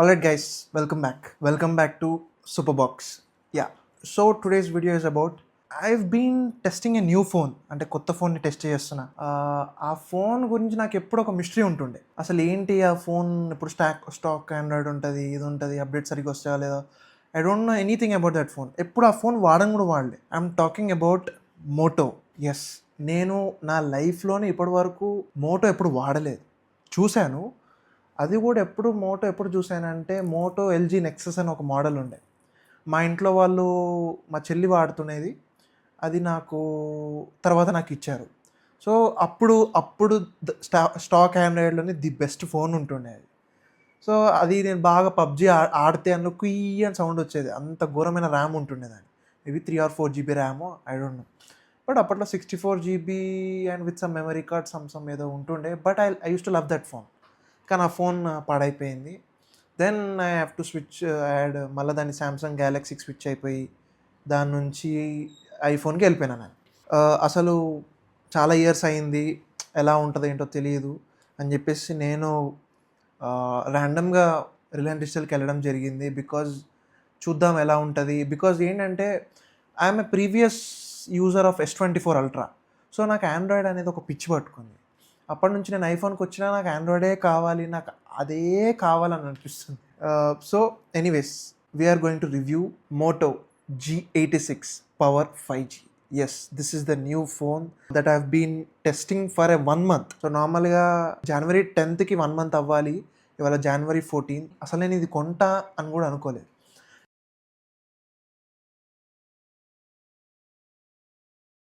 Alright guys, welcome back. Welcome back to Superbox. Yeah. So today's video is about I've been testing a new phone అంటే కొత్త ఫోన్ని test చేస్తున్నా. ఆ phone గురించి నాకు ఎప్పుడు ఒక మిస్టరీ ఉంటుండే. అసలు ఏంటి ఆ ఫోన్ ఇప్పుడు స్టాక్ ఆండ్రాయిడ్ ఉంటుంది, ఇది ఉంటుంది, అప్డేట్ సరిగ్గా వస్తాయా లేదా. I don't know anything about that phone. ఎప్పుడు ఆ ఫోన్ వాడని కూడా వాడలే. I'm talking about Moto. Yes, నేను నా లైఫ్లోనే ఇప్పటి వరకు మోటో ఎప్పుడు వాడలేదు. చూశాను, అది కూడా ఎప్పుడు చూసానంటే మోటో ఎల్జీ నెక్సస్ అని ఒక మోడల్ ఉండే. మా ఇంట్లో వాళ్ళు, మా చెల్లి వాడుతునేది, అది తర్వాత నాకు ఇచ్చారు. సో అప్పుడు స్టాక్ ఆండ్రాయిడ్లోనే ది బెస్ట్ ఫోన్ ఉంటుండే అది. సో అది నేను బాగా పబ్జీ ఆడితే అందులో కుయ్యి అని సౌండ్ వచ్చేది. అంత ఘోరమైన ర్యామ్ ఉంటుండే దాన్ని. Maybe 3 or 4 GB RAM, I don't know. But అప్పట్లో 64 GB and with some memory card some ఏదో ఉంటుండే. But I used to love that phone. కానీ ఆ ఫోన్ పాడైపోయింది. Then I have to switch మళ్ళీ దాన్ని సామ్సంగ్ గ్యాలక్సీకి స్విచ్ అయిపోయి దాని నుంచి ఐఫోన్కి వెళ్ళిపోయినా నేను. అసలు చాలా ఇయర్స్ అయింది, ఎలా ఉంటుందో ఏంటో తెలియదు అని చెప్పేసి నేను ర్యాండమ్గా రిలయన్స్ డిజిటల్కి వెళ్ళడం జరిగింది. బికాజ్ చూద్దాం ఎలా ఉంటుంది. బికాజ్ ఏంటంటే I'm a previous user of S24 Ultra. So నాకు ఆండ్రాయిడ్ అనేది ఒక పిచ్చి పట్టుకుంది. అప్పటి నుంచి నేను ఐఫోన్కి వచ్చినా నాకు ఆండ్రాయిడే కావాలి, నాకు అదే కావాలని అనిపిస్తుంది. So anyways, we're going to review Moto G86 power 5G. Yes, this is the new phone that have been testing for a 1 month. సో నార్మల్గా January 10th 1 month అవ్వాలి, ఇవాళ January 14. అసలు నేను ఇది కొంటా అని కూడా అనుకోలేదు.